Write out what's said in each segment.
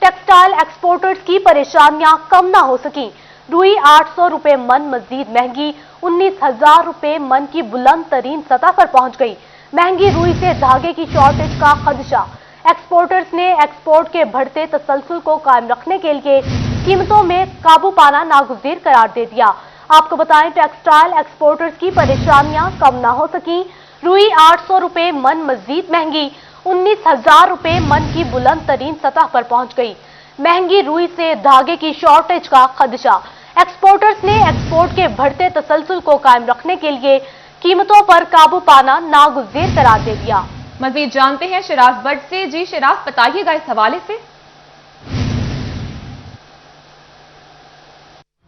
Textile exporters की परेशानियां कम ना हो सकी। रुई 800 रुपए मन मजीद महंगी, 19,000 रुपए मन की बुलंद तरीन सतह पर पहुंच गई। महंगी रुई से धागे की शॉर्टेज का खदशा। एक्सपोर्टर्स ने एक्सपोर्ट के बढ़ते तसलसल को कायम रखने के लिए कीमतों में काबू पाना नागुज़ीर करार दे दिया। आपको बताएं, टेक्सटाइल एक्सपोर्टर्स की परेशानियां कम ना हो सकी। रुई 800 रुपए मन मजीद महंगी, 19,000 रुपए मन की बुलंद तरीन सतह पर पहुंच गई। महंगी रुई से धागे की शॉर्टेज का खदशा। एक्सपोर्टर्स ने एक्सपोर्ट के बढ़ते तसलसल को कायम रखने के लिए कीमतों पर काबू पाना नागुज़ीर करार दे दिया। मजीद जानते हैं शिराज भट्ट से। जी शिराज, बताइएगा इस हवाले से।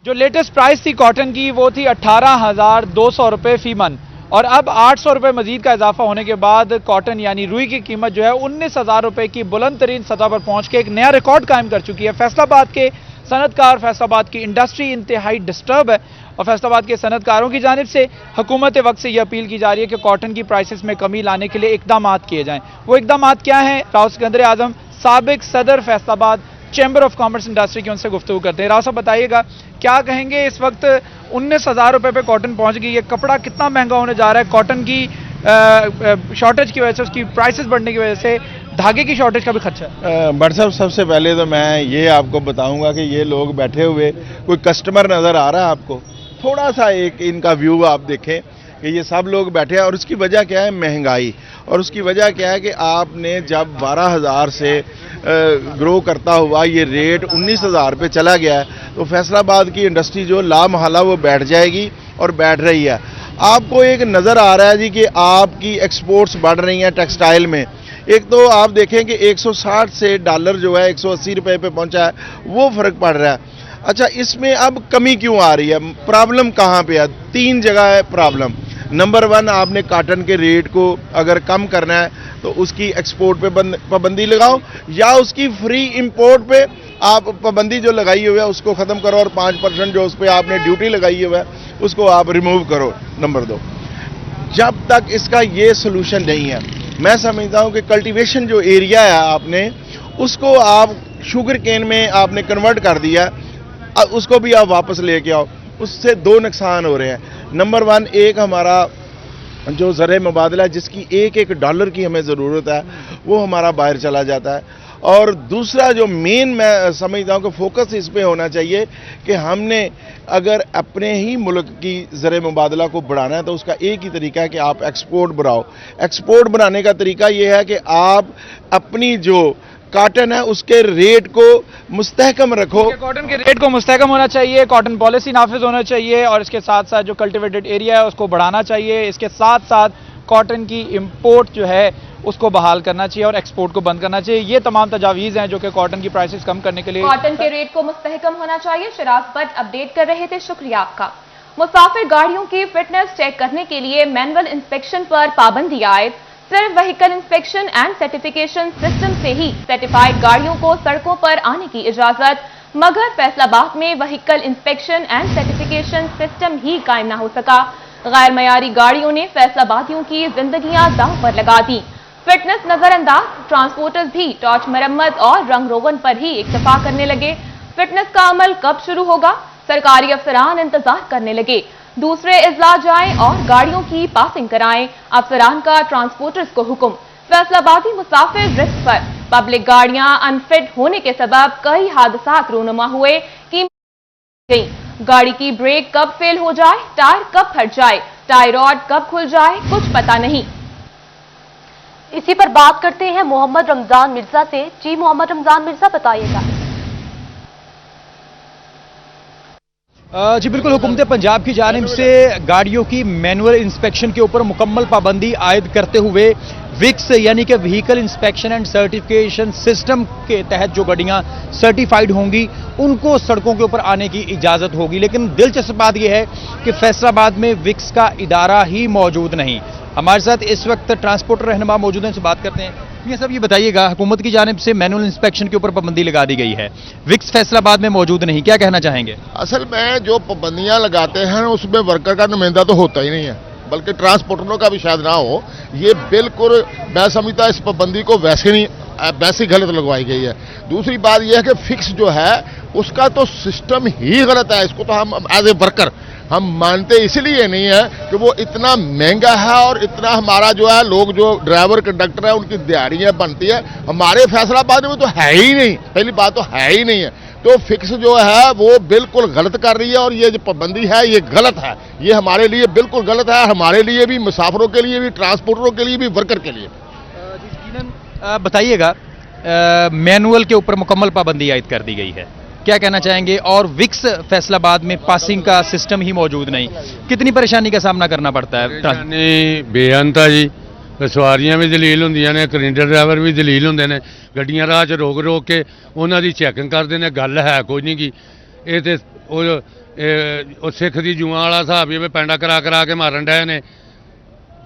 जो लेटेस्ट प्राइस थी कॉटन की वो थी 18,200 रुपए फी मन, और अब 800 रुपए मजीद का इजाफा होने के बाद कॉटन यानी रुई की कीमत जो है 19,000 रुपए की बुलंद तरीन सतह पर पहुंच के एक नया रिकॉर्ड कायम कर चुकी है। फैसलाबाद के सनतकार, फैसलाबाद की इंडस्ट्री इंतहाई डिस्टर्ब है और फैसलाबाद के सनतकारों की जानिब से हुकूमत वक्त से यह अपील की जा रही है कि कॉटन की प्राइसेस में कमी लाने के लिए इकदाम किए जाएं। वो इकदाम क्या हैं, राव सिकंदर आजम साबिक सदर Faisalabad chamber of commerce industry की उनसे गुफ्तगू करते हैं। राव साहब बताइएगा, क्या कहेंगे, इस वक्त 19,000 रुपए पे कॉटन पहुंच गई है, कपड़ा कितना महंगा होने जा रहा है, कॉटन की शॉर्टेज की वजह से, उसकी प्राइसेस बढ़ने की वजह से धागे की शॉर्टेज का भी खर्चा है? भट्ट साहब, सबसे पहले तो मैं ये आपको बताऊंगा कि ये लोग बैठे हुए कोई कस्टमर नज़र आ रहा है आपको? थोड़ा सा एक इनका व्यू आप देखें कि ये सब लोग बैठे हैं, और उसकी वजह क्या है? महंगाई। और उसकी वजह क्या है कि आपने जब 12,000 से ग्रो करता हुआ ये रेट 19,000 पे चला गया है, तो फैसलाबाद की इंडस्ट्री जो लामहला वो बैठ जाएगी और बैठ रही है। आपको एक नज़र आ रहा है जी कि आपकी एक्सपोर्ट्स बढ़ रही हैं टेक्सटाइल में। एक तो आप देखें कि 160 से डॉलर जो है 180 रुपए पे पहुंचा है, वो फ़र्क पड़ रहा है। अच्छा, इसमें अब कमी क्यों आ रही है? प्रॉब्लम कहाँ पे है? 3 जगह है प्रॉब्लम। नंबर 1, आपने कॉटन के रेट को अगर कम करना है तो उसकी एक्सपोर्ट पे पाबंदी लगाओ, या उसकी फ्री इंपोर्ट पे आप पाबंदी जो लगाई हुई है उसको ख़त्म करो, और 5% जो उस पर आपने ड्यूटी लगाई हुई है उसको आप रिमूव करो। नंबर 2, जब तक इसका ये सोल्यूशन नहीं है, मैं समझता हूँ कि कल्टीवेशन जो एरिया है आपने उसको आप शुगर केन में आपने कन्वर्ट कर दिया, उसको भी आप वापस लेके आओ। उससे 2 नुकसान हो रहे हैं। नंबर 1, एक हमारा जो ज़र मुबादला जिसकी एक डॉलर की हमें ज़रूरत है वो हमारा बाहर चला जाता है, और दूसरा जो मेन मैं समझता हूँ कि फोकस इस पे होना चाहिए कि हमने अगर अपने ही मुल्क की ज़र मुबादला को बढ़ाना है तो उसका एक ही तरीका है कि आप एक्सपोर्ट बढ़ाओ। एक्सपोर्ट बढ़ाने का तरीका ये है कि आप अपनी जो कॉटन है उसके रेट को मुस्तहकम रखो। कॉटन के रेट को मुस्तहकम होना चाहिए, कॉटन पॉलिसी नाफिज होना चाहिए, और इसके साथ साथ जो कल्टिवेटेड एरिया है उसको बढ़ाना चाहिए। इसके साथ साथ कॉटन की इंपोर्ट जो है उसको बहाल करना चाहिए और एक्सपोर्ट को बंद करना चाहिए। ये तमाम तजावीज़ हैं जो कि कॉटन की प्राइसेस कम करने के लिए। कॉटन के रेट को मुस्तहकम होना चाहिए। शिराज भट्ट अपडेट कर रहे थे, शुक्रिया आपका। मुसाफिर गाड़ियों की फिटनेस चेक करने के लिए मैनुअल इंस्पेक्शन पर पाबंदी आयद। सिर्फ vehicle inspection and certification system से ही सर्टिफाइड गाड़ियों को सड़कों पर आने की इजाजत, मगर फैसलाबाद में vehicle inspection and certification system ही कायम न हो सका। गैर मयारी गाड़ियों ने फैसलाबादियों की जिंदगियां दांव पर लगा दी। फिटनेस नजरअंदाज, ट्रांसपोर्टर्स भी टॉर्च मरम्मत और रंग रोगन पर ही इक्तफा करने लगे। फिटनेस का अमल कब शुरू होगा? सरकारी अफसरान इंतजार करने लगे। दूसरे इजला जाएं और गाड़ियों की पासिंग कराएं। अफसरान का ट्रांसपोर्टर्स को हुक्म। फैसलाबादी मुसाफिर रिस्क पर। पब्लिक गाड़ियां अनफिट होने के सबब कई हादसात रूनुमा हुए कि गाड़ी की ब्रेक कब फेल हो जाए, टायर कब फट जाए, टायर रॉड कब खुल जाए, कुछ पता नहीं। इसी पर बात करते हैं मोहम्मद रमजान मिर्जा से। जी मोहम्मद रमजान मिर्जा, बताइएगा। जी बिल्कुल, हुकूमत पंजाब की जानिब से गाड़ियों की मैनुअल इंस्पेक्शन के ऊपर मुकम्मल पाबंदी आयद करते हुए विक्स यानी कि vehicle inspection and certification system के तहत जो गाड़ियां सर्टिफाइड होंगी उनको सड़कों के ऊपर आने की इजाज़त होगी। लेकिन दिलचस्प बात यह है कि फैसलाबाद में विक्स का इदारा ही मौजूद नहीं। हमारे साथ इस वक्त ट्रांसपोर्टर रहनुमा मौजूद हैं, इनसे बात करते हैं। ये सब ये बताइएगा, हुकूमत की जानिब से मैनुअल इंस्पेक्शन के ऊपर पाबंदी लगा दी गई है, विक्स फैसलाबाद में मौजूद नहीं, क्या कहना चाहेंगे? असल में जो पाबंदियां लगाते हैं उसमें वर्कर का नुमाइंदा तो होता ही नहीं है, बल्कि ट्रांसपोर्टरों का भी शायद ना हो। ये बिल्कुल मैं समझता इस पाबंदी को वैसे नहीं वैसी गलत लगवाई गई है। दूसरी बात यह है कि फिक्स जो है उसका तो सिस्टम ही गलत है। इसको तो हम एज ए वर्कर हम मानते इसलिए नहीं है कि वो इतना महंगा है और इतना हमारा जो है लोग जो ड्राइवर कंडक्टर है उनकी दिहाड़ियाँ बनती है, हमारे फैसलाबाद में तो है ही नहीं, पहली बात तो है ही नहीं है। तो फिक्स जो है वो बिल्कुल गलत कर रही है और ये जो पाबंदी है ये गलत है, ये हमारे लिए बिल्कुल गलत है, हमारे लिए भी, मुसाफिरों के लिए भी, ट्रांसपोर्टरों के लिए भी, वर्कर के लिए भी। बताइएगा, मैनुअल के ऊपर मुकम्मल पाबंदी आयद कर दी गई है, क्या कहना चाहेंगे? और विक्स फैसलाबाद में पासिंग का सिस्टम ही मौजूद नहीं, कितनी परेशानी का सामना करना पड़ता है? बेअंता जी, सवारियां भी दलील होंदियां ने, कलिंडर ड्राइवर भी दलील होंदे ने, गड्डियां राह च रोक रोक के उन्हां दी चैकिंग करदे ने। गल है कोई नहीं की, ਇਹ ਤੇ ਉਹ ਸਿੱਖ ਦੀ ਜੂਆਂ ਵਾਲਾ ਹਿਸਾਬ ਹੀ ਪੈਂਡਾ ਕਰਾ ਕਰਾ ਕੇ ਮਾਰਨ ਡਏ ਨੇ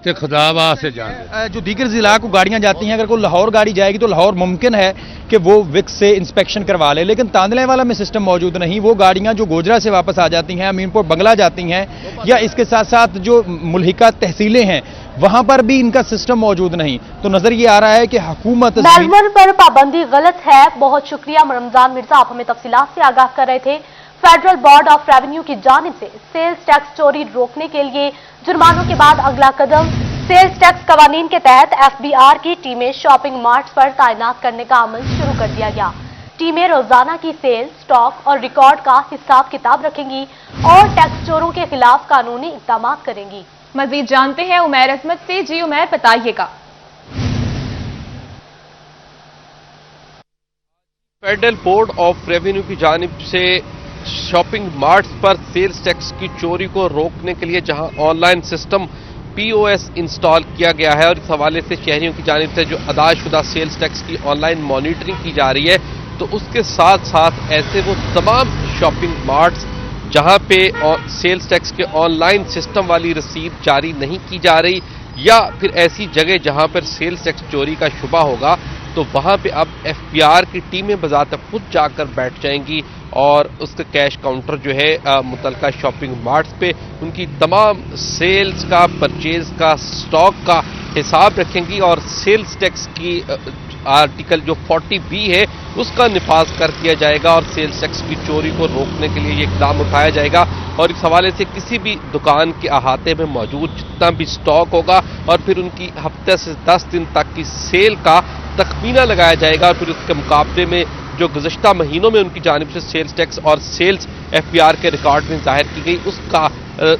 ਤੇ खुदा वास्ते जान। जो दीगर जिला को गाड़ियां जाती हैं, अगर कोई लाहौर गाड़ी जाएगी तो लाहौर मुमकिन है कि वो विक्स से इंस्पेक्शन करवा ले, लेकिन तांदले वाला में सिस्टम मौजूद नहीं। वो गाड़ियां जो गोजरा से वापस आ जाती हैं, अमीनपुर बंगला जाती हैं, या इसके साथ साथ जो मुल्हिका तहसीलें हैं वहां पर भी इनका सिस्टम मौजूद नहीं। तो नजर ये आ रहा है कि हुकूमत मेलबर्न पर पाबंदी गलत है। बहुत शुक्रिया रमजान मिर्जा, आप हमें तफसीलात से आगाह कर रहे थे। फेडरल बोर्ड ऑफ रेवेन्यू की जानिब से सेल्स टैक्स चोरी रोकने के लिए जुर्मानों के बाद अगला कदम सेल्स टैक्स कवानीन के तहत एफबीआर की टीमें शॉपिंग मार्ट्स पर तैनात करने का अमल शुरू कर दिया गया। टीमें रोजाना की सेल, स्टॉक और रिकॉर्ड का हिसाब किताब रखेंगी और टैक्स चोरों के खिलाफ कानूनी इक़दाम करेंगी। मजीद जानते हैं उमैर अजमत से। जी उमैर, बताइएगा। फेडरल बोर्ड ऑफ रेवेन्यू की जानिब से शॉपिंग मार्ट्स पर सेल्स टैक्स की चोरी को रोकने के लिए जहां ऑनलाइन सिस्टम पीओएस इंस्टॉल किया गया है और इस हवाले से शहरियों की जानिब से जो अदाशुदा सेल्स टैक्स की ऑनलाइन मॉनिटरिंग की जा रही है, तो उसके साथ साथ ऐसे वो तमाम शॉपिंग मार्ट्स जहां पे सेल्स टैक्स के ऑनलाइन सिस्टम वाली रसीद जारी नहीं की जा रही या फिर ऐसी जगह जहां पर सेल्स टैक्स चोरी का शुबा होगा, तो वहां पे अब एफबीआर की टीमें बजाते खुद जाकर बैठ जाएंगी और उसका कैश काउंटर जो है मुतलका शॉपिंग मार्ट्स पे उनकी तमाम सेल्स का, परचेज का, स्टॉक का हिसाब रखेंगी और सेल्स टैक्स की आर्टिकल जो 40B है उसका निफाज कर दिया जाएगा और सेल्स टैक्स की चोरी को रोकने के लिए ये इकदाम उठाया जाएगा। और इस हवाले से किसी भी दुकान के अहाते में मौजूद जितना भी स्टॉक होगा और फिर उनकी हफ्ते से 10 दिन तक की सेल का तखमीना लगाया जाएगा और फिर उसके मुकाबले में जो गुज़श्ता महीनों में उनकी जानिब से सेल्स टैक्स और सेल्स एफबीआर के रिकॉर्ड में जाहिर की गई उसका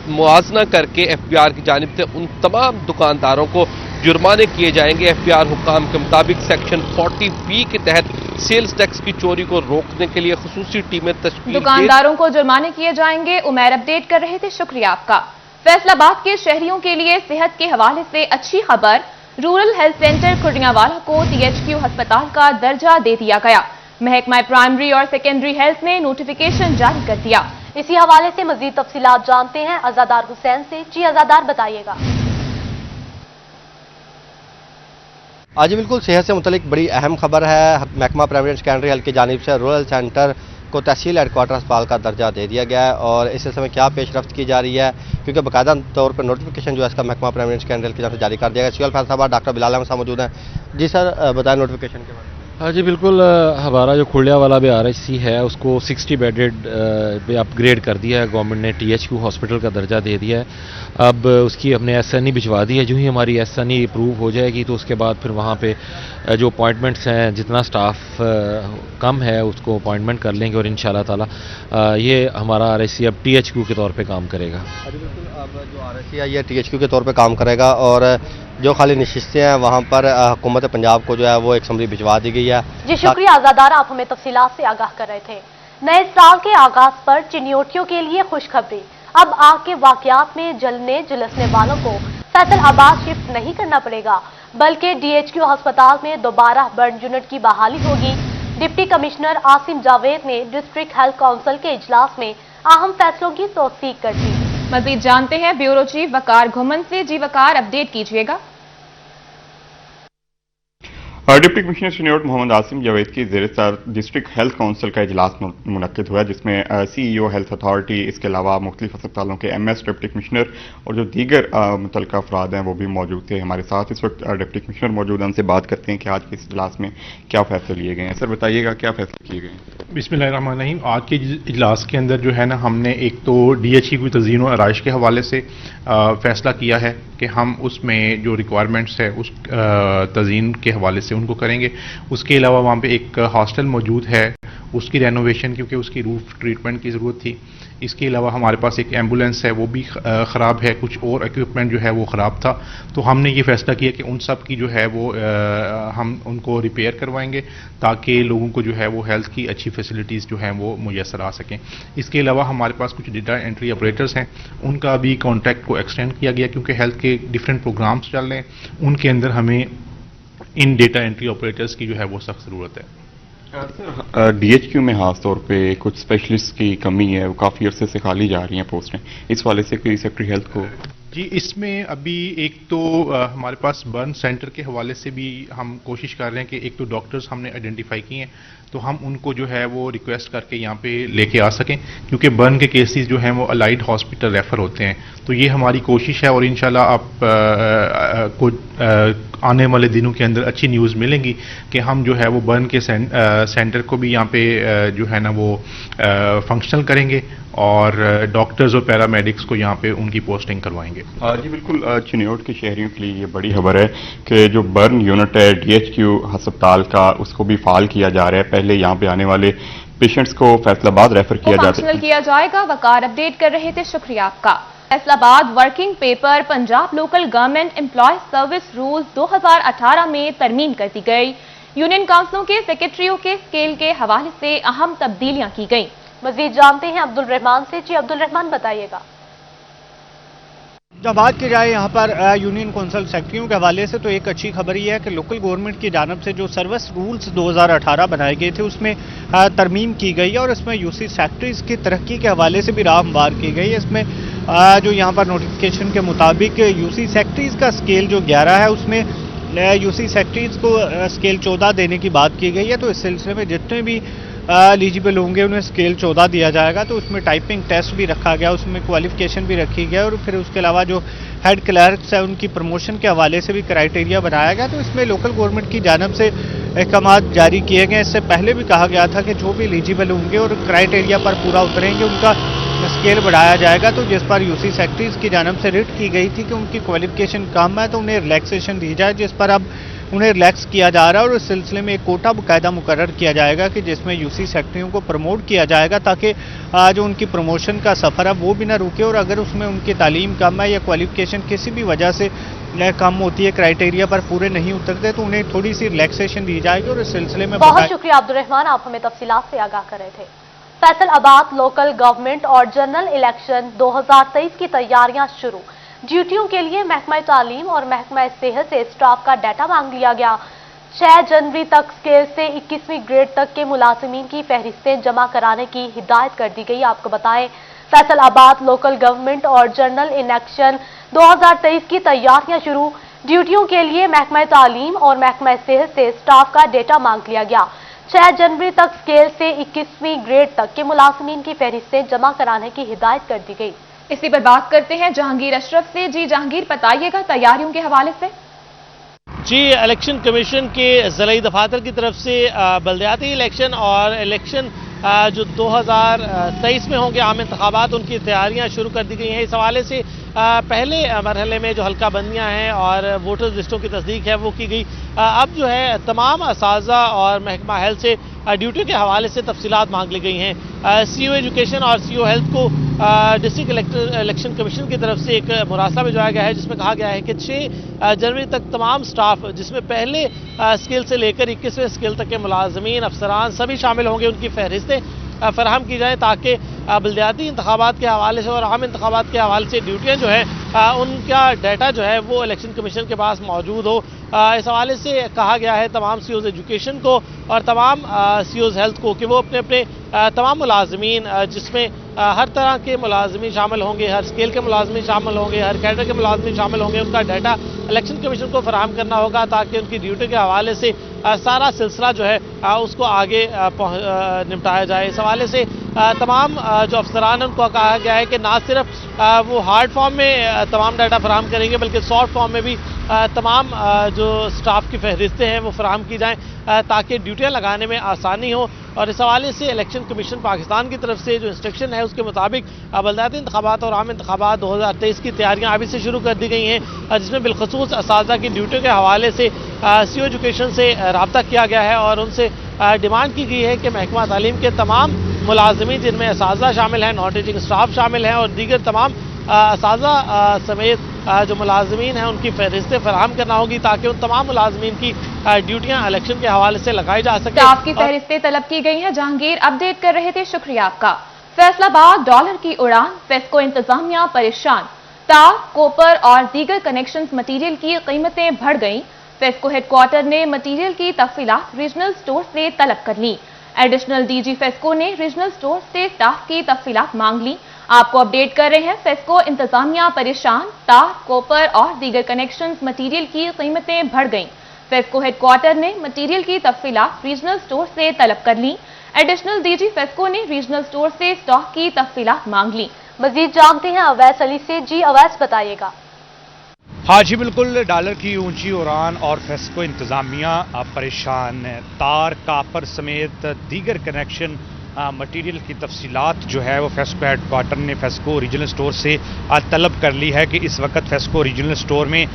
मुआजना करके एफबीआर की जानिब से उन तमाम दुकानदारों को जुर्माने किए जाएंगे। एफबीआर हुक्काम के मुताबिक सेक्शन 40B के तहत सेल्स टैक्स की चोरी को रोकने के लिए खुसूसी टीमें तश्कील दुकानदारों को जुर्माने किए जाएंगे। उमैर अपडेट कर रहे थे, शुक्रिया आपका। फैसलाबाद के शहरियों के लिए सेहत के हवाले से अच्छी खबर, रूरल हेल्थ सेंटर खुर्डियावाला को THQ अस्पताल का दर्जा दे दिया गया। महकमा प्राइमरी और सेकेंडरी हेल्थ ने नोटिफिकेशन जारी कर दिया। इसी हवाले से मजीद तफसीलात जानते हैं अजादार हुसैन से। जी अजादार, बताइएगा। आज बिल्कुल सेहत से मुतलिक बड़ी अहम खबर है। महकमा प्राइमरी एंड सेकेंडरी हेल्थ की जानिब से रूरल सेंटर को तहसील हेडक्वार्टर अस्पताल का दर्जा दे दिया गया है और इस समय क्या पेशरफ्त की जा रही है, क्योंकि बाकायदा तौर पर नोटिफिकेशन जो है इसका महकमा प्राइमरी एंड सेकेंडरी हेल्थ की जानिब से जारी कर दिया गया। सीएल फैसलाबाद डॉक्टर बिलाल अहमद साहब मौजूद हैं। जी सर, बताएं नोटिफिकेशन के बारे में। हाँ जी बिल्कुल, हमारा जो खुर्डियावाला BRHC है उसको 60 बेडेड पे अपग्रेड कर दिया है गवर्नमेंट ने, THQ हॉस्पिटल का दर्जा दे दिया है। अब उसकी हमने SNE भिजवा दी है। जो ही हमारी SNE अप्रूव हो जाएगी तो उसके बाद फिर वहाँ पे जो अपॉइंटमेंट्स हैं, जितना स्टाफ कम है उसको अपॉइंटमेंट कर लेंगे और इंशाल्लाह ताला ये हमारा RHC अब THQ के तौर पर काम करेगा। अब जो RHC है ये THQ के तौर पर काम करेगा और जो खाली नशिस्तें हैं वहाँ पर हुकूमत पंजाब को जो है वो एक समरी भिजवा दी गई है। जी शुक्रिया अजादार, आप हमें तफसीलात से आगाह कर रहे थे। नए साल के आगाज पर चिन्योटियों के लिए खुशखबरी, अब आग के वाकयात में जलने झुलसने वालों को फैसलाबाद शिफ्ट नहीं करना पड़ेगा, बल्कि DHQ अस्पताल में दोबारा बर्न यूनिट की बहाली होगी। डिप्टी कमिश्नर आसिम जावेद ने डिस्ट्रिक्ट हेल्थ काउंसिल के इजलास में अहम फैसलों की तौसीक कर दी। मजीद जानते हैं ब्यूरो चीफ वकार घुमन से। जी वकार, अपडेट कीजिएगा। डिप्टी कमिश्नर चिन्योट मोहम्मद आसिम जावेद की ज़ेर-ए-सदारत डिस्ट्रिक्ट हेल्थ काउंसिल का इजलास मुनक्किद हुआ, जिसमें CEO हेल्थ अथॉरिटी, इसके अलावा मुख्तलिफ अस्पतालों के MS डिप्टी कमिश्नर और जो दीगर मुतल्लिका अफराद हैं वो भी मौजूद थे हमारे साथ। इस वक्त डिप्टी कमिश्नर मौजूद हैं, उनसे बात करते हैं कि आज के इस इजलास में क्या फैसले लिए गए हैं। सर बताइएगा क्या फैसले किए गए हैं। बिस्मिल्लाहिर्रहमानिर्रहीम। आज के इजलास के अंदर जो है ना, हमने एक तो DHE की तज़यीन और आराइश के हवाले से फैसला किया है कि हम उसमें जो रिक्वायरमेंट्स है उस तज़यीन के हवाले से उनको करेंगे। उसके अलावा वहाँ पे एक हॉस्टल मौजूद है, उसकी रेनोवेशन, क्योंकि उसकी रूफ ट्रीटमेंट की ज़रूरत थी। इसके अलावा हमारे पास एक एम्बुलेंस है, वो भी ख़राब है, कुछ और इक्विपमेंट जो है वो ख़राब था। तो हमने ये फैसला किया कि उन सब की जो है वो हम उनको रिपेयर करवाएंगे ताकि लोगों को जो है वो हेल्थ की अच्छी फैसिलिटीज़ जो हैं वो मुयसर आ सकें। इसके अलावा हमारे पास कुछ डेटा एंट्री ऑपरेटर्स हैं, उनका भी कॉन्ट्रैक्ट को एक्सटेंड किया गया, क्योंकि हेल्थ के डिफरेंट प्रोग्राम्स चल रहे हैं, उनके अंदर हमें इन डेटा एंट्री ऑपरेटर्स की जो है वो सख्त ज़रूरत है। DHQ में खास तौर पे कुछ स्पेशलिस्ट की कमी है, वो काफ़ी अरसे से खाली जा रही हैं पोस्टें, इस वाले से कोई सेक्रेटरी हेल्थ को जी, इसमें अभी एक तो हमारे पास बर्न सेंटर के हवाले से भी हम कोशिश कर रहे हैं कि एक तो डॉक्टर्स हमने आइडेंटिफाई किए हैं, तो हम उनको जो है वो रिक्वेस्ट करके यहाँ पे लेके आ सकें, क्योंकि बर्न के केसेस जो हैं वो अलाइड हॉस्पिटल रेफ़र होते हैं। तो ये हमारी कोशिश है और इंशाल्लाह आप को आने वाले दिनों के अंदर अच्छी न्यूज़ मिलेंगी कि हम जो है वो बर्न के सेंटर को भी यहाँ पे जो है ना वो फंक्शनल करेंगे और डॉक्टर्स और पैरामेडिक्स को यहाँ पे उनकी पोस्टिंग करवाएंगे। जी बिल्कुल, चिन्योट के शहरियों के लिए ये बड़ी खबर है कि जो बर्न यूनिट है DHQ अस्पताल का, उसको भी फाल किया जा रहा है। पहले यहाँ पे आने वाले पेशेंट्स को फैसलाबाद रेफर किया जाता है, किया जाएगा। वकार अपडेट कर रहे थे, शुक्रिया आपका। Faisalabad working paper Punjab local government employ service rules 2018 में तरमीम कर दी गई। यूनियन काउंसिलों के सेक्रेटरियों के स्केल के हवाले से अहम तब्दीलियां की गई। मजीद जानते हैं अब्दुल रहमान से। जी अब्दुल रहमान, बताइएगा। जब बात की जाए यहाँ पर यूनियन काउंसिल सेक्रेटरियों के हवाले से, तो एक अच्छी खबर ये है कि लोकल गवर्नमेंट की जानब से जो सर्विस रूल्स 2018 बनाए गए थे उसमें तरमीम की गई है और इसमें यूसी सेक्रेटरीज की तरक्की के हवाले से भी राह हमवार की गई है। इसमें जो यहाँ पर नोटिफिकेशन के मुताबिक यूसी सेक्रेटरीज का स्केल जो 11 है उसमें यूसी सेक्रेटरीज को स्केल 14 देने की बात की गई है। तो इस सिलसिले में जितने भी एलिजिबल होंगे उन्हें स्केल 14 दिया जाएगा। तो उसमें टाइपिंग टेस्ट भी रखा गया, उसमें क्वालिफिकेशन भी रखी गया और फिर उसके अलावा जो हेड क्लर्क्स है उनकी प्रमोशन के हवाले से भी क्राइटेरिया बनाया गया। तो इसमें लोकल गवर्नमेंट की जानब से अहकाम जारी किए गए। इससे पहले भी कहा गया था कि जो भी एलिजिबल होंगे और क्राइटेरिया पर पूरा उतरेंगे उनका स्केल बढ़ाया जाएगा। तो जिस पर यूसी सेक्रेटरीज की जानब से रिट की गई थी कि उनकी क्वालिफिकेशन कम है तो उन्हें रिलैक्सेशन दी जाए, जिस पर अब उन्हें रिलैक्स किया जा रहा है और इस सिलसिले में एक कोटा बाकायदा मुकर्रर किया जाएगा कि जिसमें यूसी सेक्रेटरियों को प्रमोट किया जाएगा ताकि जो उनकी प्रमोशन का सफ़र है वो भी ना रुके और अगर उसमें उनकी तालीम कम है या क्वालिफिकेशन किसी भी वजह से कम होती है, क्राइटेरिया पर पूरे नहीं उतरते, तो उन्हें थोड़ी सी रिलैक्सेशन दी जाएगी। और इस सिलसिले में बहुत शुक्रिया अब्दुल रहमान, आप हमें तफसीलात से आगाह कर रहे थे। फैसलाबाद लोकल गवर्नमेंट और जनरल इलेक्शन 2023 की तैयारियां शुरू। ड्यूटियों के लिए महकमा तालीम और महकमा सेहत से स्टाफ का डाटा मांग लिया गया। 6 जनवरी तक स्केल से 21वीं ग्रेड तक के मुलाजिमीन की फहरिस्तें जमा कराने की हिदायत कर दी गई। आपको बताएं, फैसलाबाद लोकल गवर्नमेंट और जनरल इलेक्शन 2023 की तैयारियां शुरू। ड्यूटियों के लिए महकमा तालीम और महकमा सेहत से स्टाफ का डाटा मांग लिया गया। 6 जनवरी तक स्केल से 21वीं ग्रेड तक के मुलाजिमीन की फहरिस्तें जमा कराने की हिदायत कर दी गई। इसी पर बात करते हैं जहांगीर अशरफ से। जी जहांगीर, बताइएगा तैयारियों के हवाले से। जी, इलेक्शन कमीशन के ज़िला दफातर की तरफ से बल्दियाती इलेक्शन और इलेक्शन जो 2023 में होंगे आम इंतखाबात, उनकी तैयारियां शुरू कर दी गई हैं। इस हवाले से पहले मरहले में जो हल्का बंदियाँ हैं और वोटर्स लिस्टों की तस्दीक है वो की गई। अब जो है तमाम असाज़ा और महकमा हेल्थ से ड्यूटी के हवाले से तफसीलात मांग ली गई हैं। CO एजुकेशन और CO हेल्थ को डिस्ट्रिक्ट इलेक्शन कमीशन की तरफ से एक मुरासला भिजवाया गया है जिसमें कहा गया है कि 6 जनवरी तक तमाम स्टाफ, जिसमें पहले स्केल से लेकर 21वें स्केल तक के मुलाजमीन, अफसरान सभी शामिल होंगे, उनकी फहरिस्तें फराहम की जाएँ ताकि बल्दियाती इंतखाबात के हवाले से और आम इंतखाबात के हवाले से ड्यूटियाँ जो है उनका डाटा जो है वो इलेक्शन कमीशन के पास मौजूद हो। इस हवाले से कहा गया है तमाम COs एजुकेशन को और तमाम COs हेल्थ को कि वो अपने अपने तमाम मुलाजमीन, जिसमें हर तरह के मुलाजमीन शामिल होंगे, हर स्केल के मुलाजमीन शामिल होंगे, हर कैडर के मुलाजमीन शामिल होंगे, उनका डाटा इलेक्शन कमीशन को फराहम करना होगा ताकि उनकी ड्यूटी के हवाले से सारा सिलसिला जो है उसको आगे निपटाया जाए। इस हवाले से तमाम जो अफसरान हैं उनको कहा गया है कि ना सिर्फ वो हार्ड फॉर्म में तमाम डाटा फराहम करेंगे बल्कि सॉफ्ट फॉर्म में भी तमाम जो स्टाफ की फहरिस्तें हैं वो फराहम की जाएँ ताकि ड्यूटियाँ लगाने में आसानी हो। और इस हवाले से इलेक्शन कमीशन पाकिस्तान की तरफ से जो इंस्ट्रक्शन है उसके मुताबिक बलदियाती इंतखाबात और आम इंतखाबात 2023 की तैयारियां अभी से शुरू कर दी गई हैं, जिसमें बिलखसूस असातिज़ा की ड्यूटियों के हवाले से सीओ एजुकेशन से रब्ता किया गया है और उनसे डिमांड की गई है कि महकमा तालीम के तमाम मुलाजमीन जिनमें असातिज़ा शामिल हैं, नॉन टीचिंग स्टाफ शामिल हैं और दीगर तमाम असातिज़ा समेत जो मुलाजमीन हैं उनकी फहरिस्तें फराहम करना होगी ताकि उन तमाम मुलाजमीन की ड्यूटियां इलेक्शन के हवाले से लगाई जा सके। स्टाफ की फहरिस्तें तलब की गई हैं। जहांगीर अपडेट कर रहे थे, शुक्रिया आपका। फैसलाबाद डॉलर की उड़ान, फेस्को इंतजामिया परेशान, तार, कोपर और दीगर कनेक्शंस मटीरियल की कीमतें बढ़ गईं। फेस्को हेडक्वार्टर ने मटीरियल की तफसीलात रीजनल स्टोर से तलब कर ली। एडिशनल डीजी फेस्को ने रीजनल स्टोर से स्टाफ की तफसीलात मांग ली। आपको अपडेट कर रहे हैं, फेस्को इंतजामिया परेशान, तार, कोपर और दीगर कनेक्शंस मटीरियल की कीमतें बढ़ गईं। फेस्को हेडक्वार्टर ने मटीरियल की तफसीलात रीजनल स्टोर से तलब कर ली। एडिशनल डीजी फेस्को ने रीजनल स्टोर से स्टॉक की तफसीलात मांग ली। मजीद जानते हैं अवैस अली से। जी अवैस, बताइएगा। हाँ जी बिल्कुल, डॉलर की ऊंची उड़ान और फेस्को इंतजामिया परेशान। तार, कापर समेत दीगर कनेक्शन मटेरियल की तफसीलात जो है वो फेस्को हेडक्वार्टर ने फेस्को रीजनल स्टोर से तलब कर ली है कि इस वक्त फेस्को रीजनल स्टोर में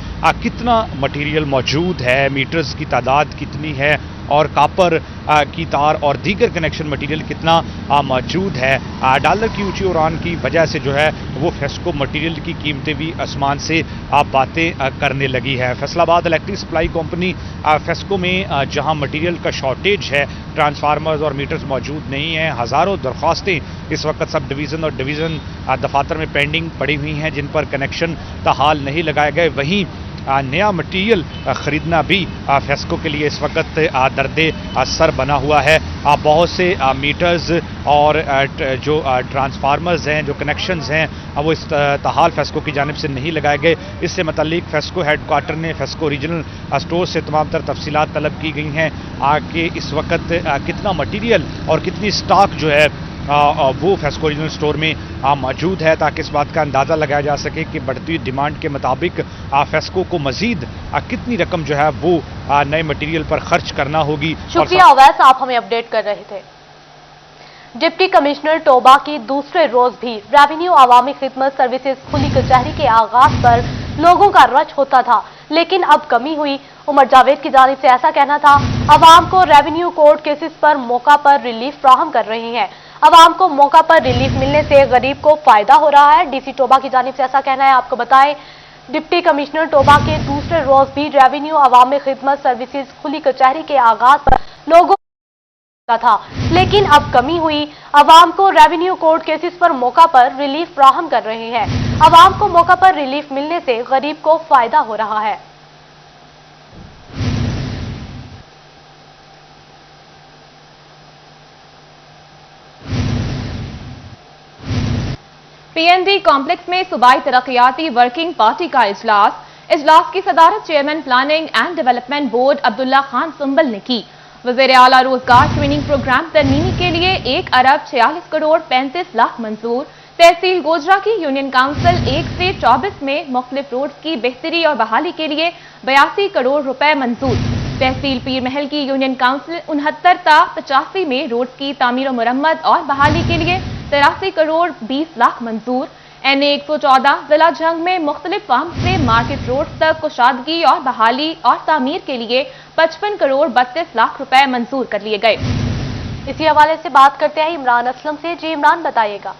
कितना मटेरियल मौजूद है, मीटर्स की तादाद कितनी है और कापर की तार और दीगर कनेक्शन मटेरियल कितना मौजूद है। डॉलर की ऊंची उड़ान की वजह से जो है वो फेस्को मटेरियल की कीमतें भी आसमान से बातें करने लगी है। Faisalabad electric supply company FESCO में जहां मटेरियल का शॉर्टेज है, ट्रांसफार्मर्स और मीटर्स मौजूद नहीं हैं, हज़ारों दरख्वास्तें इस वक्त सब डिवीज़न और डिवीज़न दफातर में पेंडिंग पड़ी हुई हैं जिन पर कनेक्शन ताहाल नहीं लगाए गए। वहीं नया मटीरियल ख़रीदना भी फेस्को के लिए इस वक्त दर्दे सर बना हुआ है। बहुत से मीटर्स और जो ट्रांसफार्मर्स हैं, जो कनेक्शंस हैं, वो इस ताहाल फेस्को की जानिब से नहीं लगाए गए। इससे मुतल्लिक फेस्को हेडक्वार्टर ने फेस्को रीजनल स्टोर से तमाम तर तफसीलात तलब की गई हैं कि इस वक्त कितना मटीरियल और कितनी स्टॉक जो है वो फेस्को रीजनल स्टोर में मौजूद है ताकि इस बात का अंदाज़ा लगाया जा सके कि बढ़ती हुई डिमांड के मुताबिक फेस्को को मजीद कितनी रकम जो है वो नए मटेरियल पर खर्च करना होगी। शुक्रिया अवैस, आप हमें अपडेट कर रहे थे। डिप्टी कमिश्नर टोबा की दूसरे रोज भी रेवेन्यू अवामी खिदमत सर्विसेज खुली कचहरी के आगाज पर लोगों का रश होता था, लेकिन अब कमी हुई। उमर जावेद की जानिब से ऐसा कहना था। अवाम को रेवेन्यू कोर्ट केसेस पर मौका पर रिलीफ फ्राहम कर रही हैं। अवाम को मौका पर रिलीफ मिलने से गरीब को फायदा हो रहा है। डीसी टोबा की जानिब से ऐसा कहना है। आपको बताएं, डिप्टी कमिश्नर टोबा के दूसरे रोज भी रेवेन्यू अवामी खिदमत सर्विसेज खुली कचहरी के आगाज पर लोगों था, लेकिन अब कमी हुई। अवाम को रेवेन्यू कोर्ट केसेस पर मौका पर रिलीफ फ्राहम कर रहे हैं। अवाम को मौका पर रिलीफ मिलने से गरीब को फायदा हो रहा है। पीएनडी कॉम्प्लेक्स में सूबाई तरक्याती वर्किंग पार्टी का इजलास की सदारत chairman planning and development board Abdullah Khan Sumbal ने की। वज़ीर आला रोजगार ट्रेनिंग प्रोग्राम तरमीमी के लिए 1 अरब 46 करोड़ 35 लाख मंजूर। तहसील गोजरा की यूनियन काउंसिल 1 से 24 में मुख्तलिफ रोड्स की बेहतरी और बहाली के लिए 82 करोड़ रुपए मंजूर। तहसील पीर महल की यूनियन काउंसिल 69 ता 85 में रोड्स की तामीर और मुरम्मत और बहाली के लिए 83 करोड़ 20 लाख मंजूर। NA 114 जिला जंग में मुख्तलिफ फार्म से मार्केट रोड तक कुशादगी और बहाली और तामीर के लिए 55 करोड़ 32 लाख रुपए मंजूर कर लिए गए। इसी हवाले से बात करते हैं इमरान असलम से। जी इमरान, बताइएगा।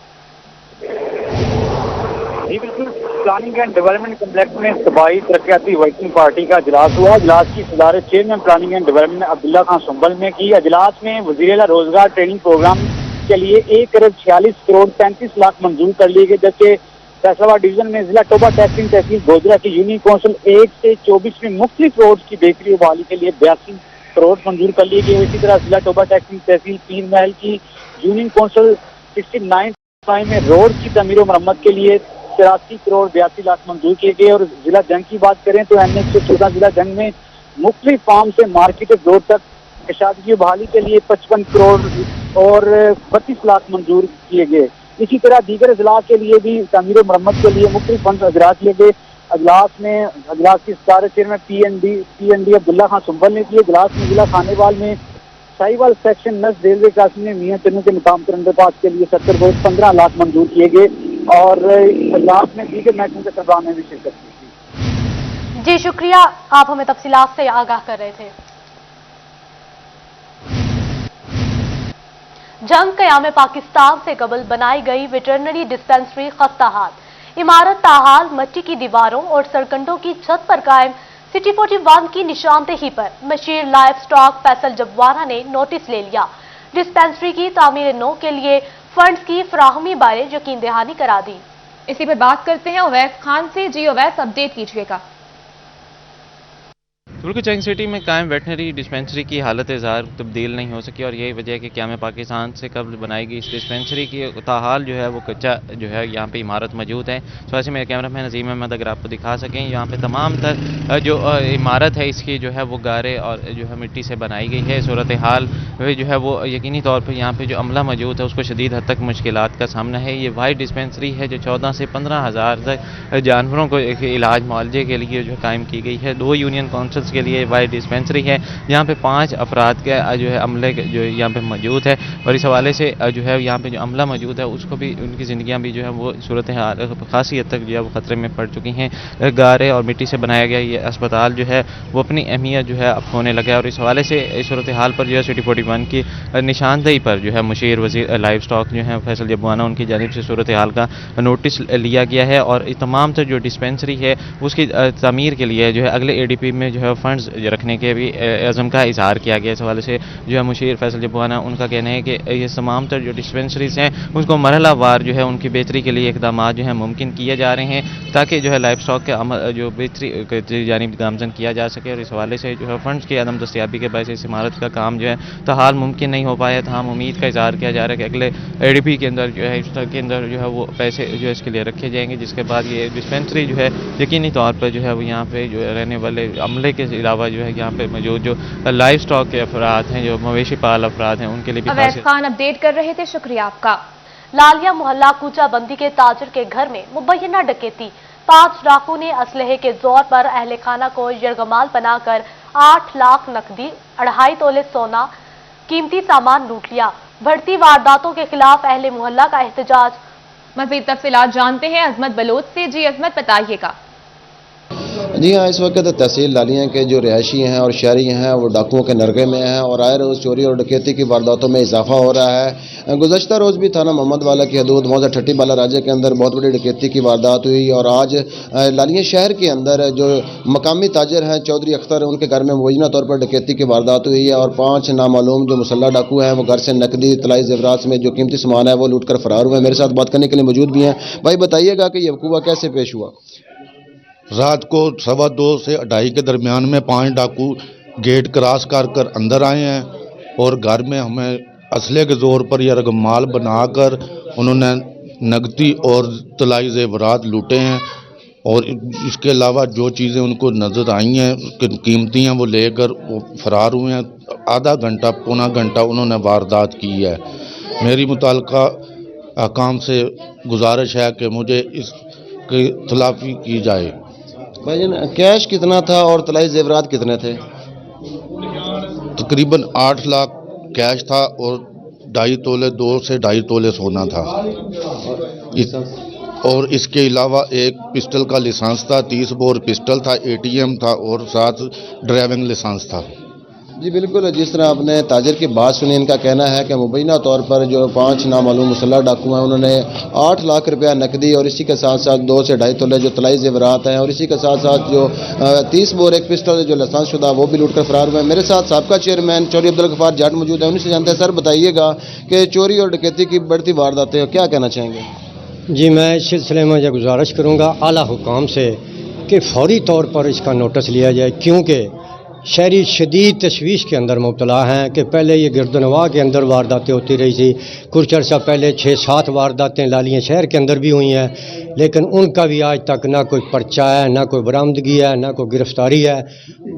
जी बिल्कुल, प्लानिंग एंड डेवलपमेंट कम्प्लेक्स में सूबाई तरक्याती वर्किंग पार्टी का इजलास हुआ। इजलास की सदारत chairman planning and development Abdullah Khan Sumbal ने की। इजलास में वज़ीर रोजगार ट्रेनिंग प्रोग्राम के लिए 1 अरब 46 करोड़ 35 लाख मंजूर कर लिए गए, जबकि फैसलाबाद डिवीजन में जिला टोबा टैक्सिंग तहसील गोजरा की यूनियन काउंसिल 1 से 24 में मुख्तलिफ रोड की बेहतरी और बहाली के लिए 82 करोड़ मंजूर कर लिए गए। इसी तरह जिला टोबा टैक्सिंग तहसील पीर महल की यूनियन काउंसिल 69 में रोड की तमीर और मरम्मत के लिए 83 करोड़ 82 लाख मंजूर किए गए। और जिला जंग की बात करें तो NA 114 जिला जंग में मुख्तलिफ फार्म से मार्केट रोड तक कशादगी की बहाली के लिए 55 करोड़ और 32 लाख मंजूर किए गए। इसी तरह दीगर अजला के लिए भी तामीर मरम्मत के लिए मुख्तलिफ फंड अजरा किए गए। अजलास की सदार चेयरमैन पीएनडी अब्दुल्ला खान सुंबल ने किए। इजलास में जिला खानेवाल में साहिवाल सेक्शन नस रेलवे क्रॉसिंग में मियां चन्नू के मुकाम पर अंडरपास के लिए 70.15 लाख मंजूर किए गए और इजलास में दीगर महकमों के सरबराह ने भी शिरकत की। जी शुक्रिया, आप हमें तफसीलात से आगाह कर रहे थे। जंग क़याम पाकिस्तान से कबल बनाई गई वेटरनरी डिस्पेंसरी खस्ताहाल। इमारत ताहाल मिट्टी की दीवारों और सरकंडों की छत पर कायम सिटी 41 की निशानदेही पर मशीर लाइफ स्टॉक फैसल जबवाना ने नोटिस ले लिया। डिस्पेंसरी की तामीर नौ के लिए फंड्स की फराहमी बारे यकीन दहानी करा दी। इसी पर बात करते हैं अवैस खान से। जी अवैस, अपडेट कीजिएगा। बिल्कुल, चंग सिटी में कायम वेटनरी डिस्पेंसरी की हालत ज़ाहिर तब्दील नहीं हो सकी और यही वजह है कि क़याम पाकिस्तान से कबल बनाई गई इस डिस्पेंसरी की ताहाल जो है वो कच्चा जो है यहाँ पे इमारत मौजूद है। इस वजह से मेरे कैमरा मैन नज़ीम अहमद अगर आपको दिखा सकें, यहाँ पे तमाम तर जो इमारत है इसकी जो है वो गारे और जो है मिट्टी से बनाई गई है। सूरत हाल जो है वो यकीनी तौर पर यहाँ पर जो अमला मौजूद है उसको शदीद हद तक मुश्किलात का सामना है। ये वाइड डिस्पेंसरी है जो 14 से 15 हज़ार तक जानवरों को इलाज मुआवजे के लिए जो कायम की गई है। 2 यूनियन काउंसिल्स के लिए वाइड डिस्पेंसरी है। यहाँ पे 5 अफराद का जो है अमले जो यहाँ पे मौजूद है और इस हवाले से जो है यहाँ पे जो अमला मौजूद है उसको भी उनकी ज़िंदगियाँ भी जो है वो सूरत हाल खासी हद तक जो है वो ख़तरे में पड़ चुकी हैं। गारे और मिट्टी से बनाया गया ये अस्पताल जो है वो अपनी अहमियत जो है अब खोने लगा है और इस हवाले से इस सूरत हाल पर जो है सिटी 41 की निशानदेही पर जो है मुशीर वज़ीर लाइफ स्टॉक जो है फैसल जबवाना उनकी जानिब से सूरत हाल का नोटिस लिया गया है और तमाम तर जो डिस्पेंसरी है उसकी तामीर के लिए जो है अगले ADP में जो है फंड्स रखने के भी अज़म का इजहार किया गया। इस हवाले से जो है मुशीर फैसल जबवाना उनका कहना है कि ये तमाम तर जो डिस्पेंसरीज हैं उसको मरहला वार जो है उनकी बेहतरी के लिए इकदाम जो है मुमकिन किए जा रहे हैं ताकि जो है लाइफ स्टॉक के जो बेहतरी जानिब गामजन किया जा सके और इस हवाले से जो है फंड्स की अदम दस्तियाबी के बायस इस इमारत का काम जो है ताहाल मुमकिन नहीं हो पाया था। हम उम्मीद का इजहार किया जा रहा है कि अगले ADP के अंदर जो है इसके अंदर जो है वो पैसे जो है इसके लिए रखे जाएंगे जिसके बाद ये डिस्पेंसरी जो है यकीनी तौर पर जो है वो यहाँ पे जो रहने वाले अमले के अलावा जो है यहाँ पे मौजूद जो लाइफ स्टॉक के अफराद हैं जो मवेशी पाल अफराद हैं उनके लिए भी अवैस खान अपडेट कर रहे थे, शुक्रिया आपका। लालिया मोहल्ला कूचाबंदी के ताजिर के घर में मुबैना डकैती। 5 डाकू ने असलहे के जोर पर अहले खाना को यरगमाल बनाकर 8 लाख नकदी 2.5 तोले सोना कीमती सामान लूट लिया। बढ़ती वारदातों के खिलाफ अहले मोहल्ला का एहतजाज। मज़ीद तफसीलात जानते हैं अजमत बलोच से। जी अजमत, बताइएगा। जी हाँ, इस वक्त तहसील लालिया के जो रिहायशी हैं और शहरी हैं वो डाकुओं के नरगे में हैं और आए रोज़ चोरी और डकैती की वारदातों में इजाफा हो रहा है। गुज़श्ता रोज़ भी थाना मोहम्मद वाला की हदूद मौजा ठट्टी बाला राजे के अंदर बहुत बड़ी डकैती की वारदात हुई और आज लालिया शहर के अंदर जो मकामी ताजर हैं चौधरी अख्तर उनके घर में मुबैना तौर पर डकैती की वारदात हुई है और 5 नामालूम जो मुसल्ला डाकू हैं वो घर से नकदी तलाई ज़ेवरात में जो कीमती सामान है वो लूट कर फरार हुए। मेरे साथ बात करने के लिए मौजूद भी हैं। भाई बताइएगा कि ये वक़ूआ कैसे पेश हुआ? रात को 2:15 से 2:30 के दरमियान में 5 डाकू गेट क्रॉस कर अंदर आए हैं और घर में हमें असले के जोर पर यरगमाल बनाकर उन्होंने नकदी और तलाई ज़ेवरात लूटे हैं और इसके अलावा जो चीज़ें उनको नज़र आई हैं कीमती हैं वो लेकर वो फरार हुए हैं। आधा घंटा पौना घंटा उन्होंने वारदात की है। मेरी मुताल्लिका अहकाम से गुजारिश है कि मुझे इसकी तलाफी की जाए। भाईजान कैश कितना था और तलाई जेवरात कितने थे? तकरीबन 8 लाख कैश था और 2.5 तोले 2 से 2.5 तोले सोना था और इसके अलावा एक पिस्टल का लाइसेंस था, 30 बोर पिस्टल था, ATM था और साथ ड्राइविंग लाइसेंस था। जी बिल्कुल, जिस तरह आपने ताजिर की बात सुनी, इनका कहना है कि मुबैना तौर पर जो 5 नामालूम मुसल्ला डाकू हैं उन्होंने 8 लाख रुपया नकदी और इसी के साथ साथ 2 से 2.5 तोले जो तलाई जेवरात हैं और इसी के साथ साथ जो 30 बोर एक पिस्टल जो लाइसेंस शुदा वो भी लूट कर फरार हुए। मेरे साथ साबका चेयरमैन चौधरी अब्दुल गफ्फार जाट मौजूद है, उन्हीं से जानते हैं। सर बताइएगा कि चोरी और डकैती की बढ़ती वारदातें क्या कहना चाहेंगे? जी मैं इस सिलसिले में यह गुजारिश करूँगा आला हुकाम से कि फौरी तौर पर इसका नोटिस लिया जाए क्योंकि शहरी शदीद तशवीश के अंदर मुब्तला हैं कि पहले ये गिरदनवा के अंदर वारदातें होती रही थी, कुछ अर्सा पहले 6-7 वारदातें लालिया शहर के अंदर भी हुई हैं, लेकिन उनका भी आज तक ना कोई पर्चा है, ना कोई बरामदगी है, ना कोई गिरफ्तारी है।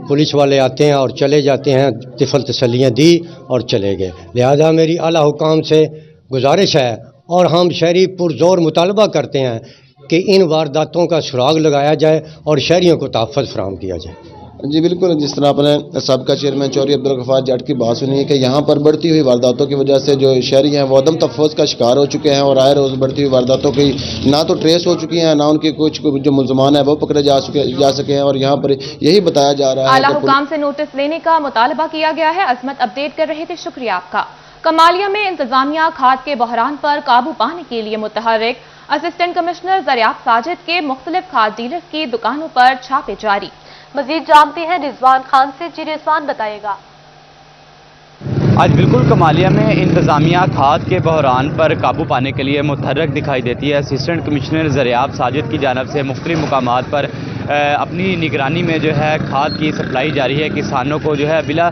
पुलिस वाले आते हैं और चले जाते हैं, तिफल तसल्लियाँ दी और चले गए। लिहाजा मेरी आला हुकाम से गुजारिश है और हम शहरी पुरजोर मुतालबा करते हैं कि इन वारदातों का सुराग लगाया जाए और शहरियों को तहफ़्फ़ुज़ फराहम किया जाए। जी बिल्कुल, जिस तरह आपने सबका चेयरमैन चौधरी अब्दुल गफ्फार जाट की बात सुनी है कि यहाँ पर बढ़ती हुई वारदातों की वजह से जो शहरी हैं वो अदम तहफ़्फ़ुज़ का शिकार हो चुके हैं और आए रोज़ बढ़ती हुई वारदातों की ना तो ट्रेस हो चुकी हैं, ना उनके कुछ जो मुलजमान है वो पकड़े जा सके हैं। और यहाँ पर यही बताया जा रहा है आला हुकाम से नोटिस लेने का मुतालबा किया गया है। अजमत अपडेट कर रहे थे, शुक्रिया आपका। कमालिया में इंतजामिया खाद के बहरान पर काबू पाने के लिए मुतहर्रिक। असिस्टेंट कमिश्नर ज़रियाब साजिद के मुख्तलिफ खाद डीलर्स की दुकानों पर छापे जारी। मजीद जानते हैं रिजवान खान से। जी रिजवान, बताइएगा। आज बिल्कुल कमालिया में इंतजामिया खाद के बहरान पर काबू पाने के लिए मुतहर्रिक दिखाई देती है। असिस्टेंट कमिश्नर ज़रियाब साजिद की जानिब से मुख्तलिफ मुकामात पर अपनी निगरानी में जो है खाद की सप्लाई जारी है। किसानों को जो है बिला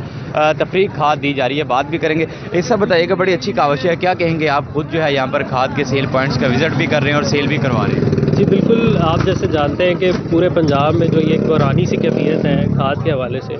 तफरीक खाद दी जा रही है, बात भी करेंगे। इससे बताइएगा, बड़ी अच्छी काविश है, क्या कहेंगे आप? खुद जो है यहाँ पर खाद के सेल पॉइंट्स का विजिट भी कर रहे हैं और सेल भी करवा रहे हैं। जी बिल्कुल, आप जैसे जानते हैं कि पूरे पंजाब में जो ये एक बहरानी सी कैफियत है खाद के हवाले से,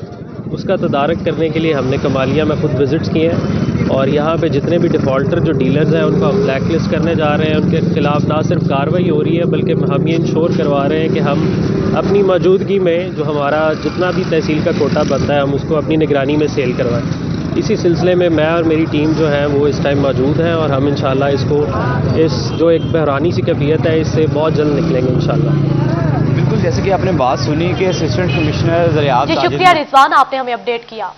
उसका तदारक करने के लिए हमने कमालिया में खुद विज़िट्स किए हैं और यहाँ पे जितने भी डिफ़ॉल्टर जो डीलर्स हैं उनको हम ब्लैक लिस्ट करने जा रहे हैं। उनके खिलाफ ना सिर्फ कार्रवाई हो रही है बल्कि हम ये इंश्योर करवा रहे हैं कि हम अपनी मौजूदगी में जो हमारा जितना भी तहसील का कोटा बनता है हम उसको अपनी निगरानी में सेल करवाएं। इसी सिलसिले में मैं और मेरी टीम जो है वो इस टाइम मौजूद हैं और हम इंशाल्लाह इस जो एक बहरानी सी कैफियत है इससे बहुत जल्द निकलेंगे इंशाल्लाह। बिल्कुल, जैसे कि आपने बात सुनी कि असिस्टेंट कमिश्नर ज़रियाब जी साजिद, शुक्रिया रिजवान, आपने हमें अपडेट किया।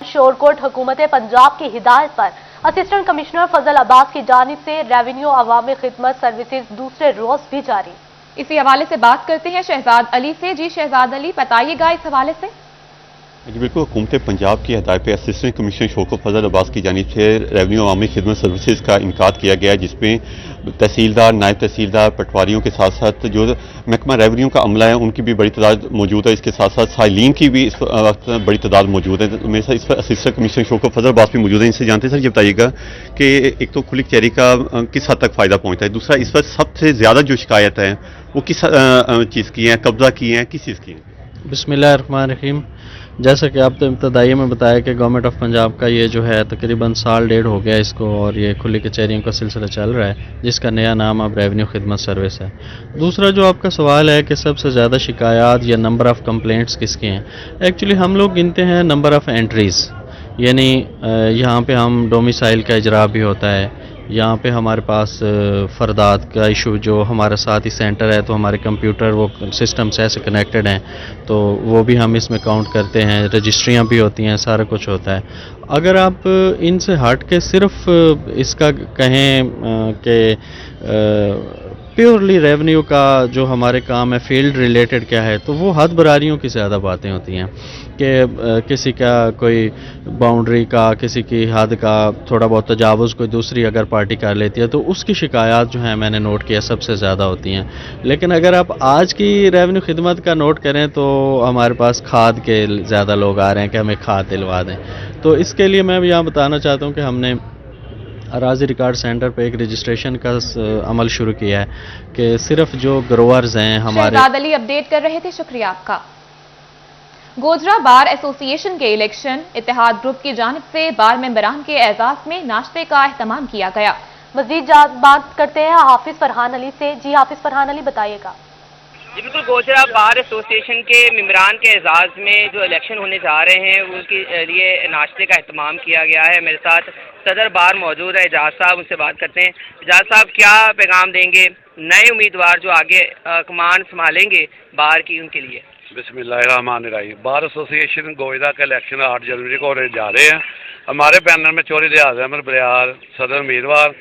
शोरकोट हुकूमत पंजाब की हिदायत पर असिस्टेंट कमिश्नर फजल अब्बास की जानिब से रेवेन्यू अवामी खिदमत सर्विसेज दूसरे रोज भी जारी। इसी हवाले से बात करते हैं शहजाद अली से। जी शहजाद अली, बताइएगा इस हवाले से। जी बिल्कुल, हुकूमत पंजाब की हदायत पर असिस्टेंट कमिश्नर शौकत फजल अब्बास की जानिब से रेवेन्यू अवामी खिदमत सर्विसेज का इनकाद किया गया है, जिसमें तहसीलदार, नायब तहसीलदार, पटवारियों के साथ साथ जो महकमा रेवेन्यू का अमला है उनकी भी बड़ी तादाद मौजूद है। इसके साथ साथ साइलिन की भी इस वक्त बड़ी तादाद मौजूद है। मेरे साथ इस पर असिस्टेंट कमिश्नर शौकत फजल अब्बास भी मौजूद है। इनसे जानते हैं, सर ये बताइएगा कि एक तो खुली कचहरी का किस हद तक फ़ायदा पहुँचता है, दूसरा इस पर सबसे ज़्यादा जो शिकायत है वो किस चीज़ की है, कब्जा की है, किस चीज़ की है? बिस्मिल्लाहिर्रहमानिर्रहीम। जैसा कि आप तो इब्तदाई में बताया कि गवर्नमेंट ऑफ पंजाब का ये जो है तकरीबन साल डेढ़ हो गया इसको और ये खुली कचहरियों का सिलसिला चल रहा है, जिसका नया नाम अब रेवेन्यू खिदमत सर्विस है। दूसरा जो आपका सवाल है कि सबसे ज़्यादा शिकायत या नंबर ऑफ़ कंप्लेंट्स किसके हैं, एक्चुअली हम लोग गिनते हैं नंबर ऑफ़ एंट्रीज़, यानी यहाँ पे हम डोमिसाइल का इजरा भी होता है, यहाँ पे हमारे पास फरदात का इशू, जो हमारा साथ ही सेंटर है तो हमारे कंप्यूटर वो सिस्टम से ऐसे कनेक्टेड हैं तो वो भी हम इसमें काउंट करते हैं, रजिस्ट्रियाँ भी होती हैं, सारा कुछ होता है। अगर आप इनसे हट के सिर्फ इसका कहें कि प्योरली रेवेन्यू का जो हमारे काम है फील्ड रिलेटेड क्या है, तो वो हद बरारियों की ज़्यादा बातें होती हैं कि किसी का कोई बाउंड्री का, किसी की हद का थोड़ा बहुत तजावुज़ कोई दूसरी अगर पार्टी कर लेती है तो उसकी शिकायत जो है मैंने नोट किया सबसे ज़्यादा होती हैं। लेकिन अगर आप आज की रेवेन्यू खिदमत का नोट करें तो हमारे पास खाद के ज़्यादा लोग आ रहे हैं कि हमें खाद दिलवा दें। तो इसके लिए मैं यहाँ बताना चाहता हूँ कि हमने अराजी रिकॉर्ड सेंटर पे एक रजिस्ट्रेशन का अमल शुरू किया है कि सिर्फ जो ग्रोअर्स हैं हमारे। शहजाद अली अपडेट कर रहे थे, शुक्रिया आपका। गोजरा बार एसोसिएशन के इलेक्शन, इत्तेहाद ग्रुप की जानिब से बार मेंबरान के एजाज में नाश्ते का एहतमाम किया गया। मजीद बात करते हैं हाफिज फरहान अली से। जी हाफिज फरहान अली, बताइएगा। जी बिल्कुल, गोजरा बार एसोसिएशन के मेंबरान के एजाज में जो इलेक्शन होने जा रहे हैं उनके लिए नाश्ते का एहतमाम किया गया है। मेरे साथ सदर बार मौजूद है एजाज साहब, उनसे बात करते हैं। एजाज साहब, क्या पैगाम देंगे नए उम्मीदवार जो आगे कमान संभालेंगे बार की, उनके लिए? बिस्मिल्लाहिर्रहमानिर्रहीम। बार एसोसिएशन गोयदा का इलेक्शन 8 जनवरी को होने जा रहे हैं। हमारे पैनल में चौधरी लिहाज अहमद बरियार सदर उम्मीदवार,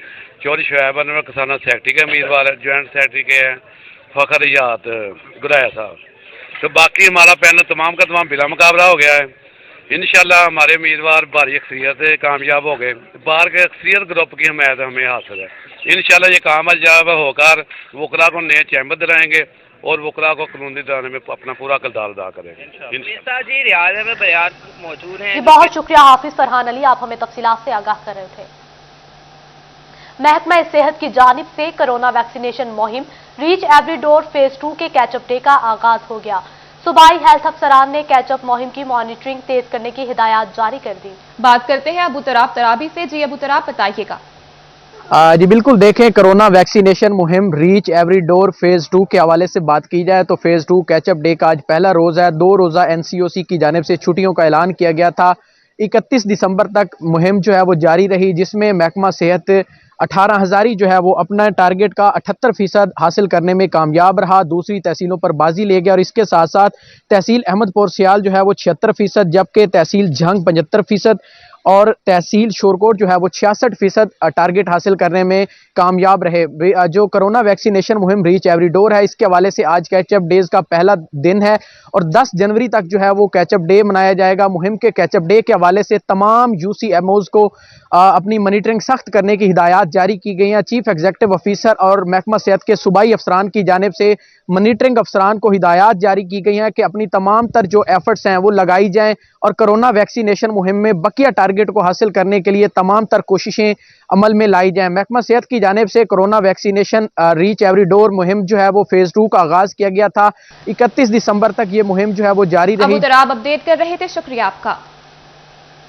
चौधरी शुएब अनवर किसाना सेक्रेटरी के उम्मीदवार है, ज्वाइंट सेक्रेटरी के हैं फखर याद गुराया साहब। तो बाकी हमारा पैनल तमाम का तमाम बिला मुकाबला हो गया है। इंशाल्लाह हमारे उम्मीदवार भारी अक्सरियत से कामयाब हो गए। बार के अक्सरियत ग्रुप की हमायत हमें हासिल है। इंशाल्लाह ये कामयाब होकर वकला को नए चैम्बर दिलाएंगे और वकला को कानूनी दिलाने में अपना पूरा किरदार अदा करेंगे। जी रियाज में बयार मौजूद हैं। जी बहुत शुक्रिया हाफिज फरहान अली, आप हमें तफसीलात से आगाह कर रहे थे। महकमा सेहत की जानिब से कोरोना वैक्सीनेशन मुहिम रीच एवरी डोर फेज 2 के कैचअप डे का आगाज हो गया। सूबाई हेल्थ अफसरान ने कैचअप मुहिम की मॉनिटरिंग तेज करने की हिदायत जारी कर दी। बात करते हैं अबू तराब तराबी से। जी अबू तराब बताइएगा। जी बिल्कुल, देखें कोरोना वैक्सीनेशन मुहिम रीच एवरी डोर फेज 2 के हवाले से बात की जाए तो फेज 2 कैचअप डे का आज पहला रोज है। 2 रोजा NCOC की जानिब से छुट्टियों का ऐलान किया गया था। 31 दिसंबर तक मुहिम जो है वो जारी रही, जिसमें महकमा सेहत 18,000 जो है वो अपना टारगेट का 78% हासिल करने में कामयाब रहा, दूसरी तहसीलों पर बाजी ले गया और इसके साथ साथ तहसील अहमदपुर सियाल जो है वो 76%, जबकि तहसील झंग 75% और तहसील शोरकोट जो है वो 66% टारगेट हासिल करने में कामयाब रहे। जो कोरोना वैक्सीनेशन मुहिम रीच एवरी डोर है, इसके हवाले से आज कैचअप डेज का पहला दिन है और 10 जनवरी तक जो है वो कैचअप डे मनाया जाएगा। मुहिम के कैचअप डे के हवाले से तमाम UCMOs को अपनी मॉनिटरिंग सख्त करने की हिदायत जारी की गई हैं। चीफ एग्जीक्यूटिव ऑफिसर और महकमा सेहत के सूबाई अफसरान की जानिब से मॉनिटरिंग अफसरान को हिदायत जारी की गई हैं कि अपनी तमाम तर जो एफर्ट्स हैं वो लगाई जाएं और कोरोना वैक्सीनेशन मुहिम में बकिया टारगेट को हासिल करने के लिए तमाम तर कोशिशें अमल में लाई जाएं। महकमा सेहत की जानिब से corona vaccination reach every door मुहिम जो है वो फेज 2 का आगाज किया गया था। 31 दिसंबर तक ये मुहिम जो है वो जारी रही। अबू तराब अपडेट कर रहे थे, शुक्रिया आपका।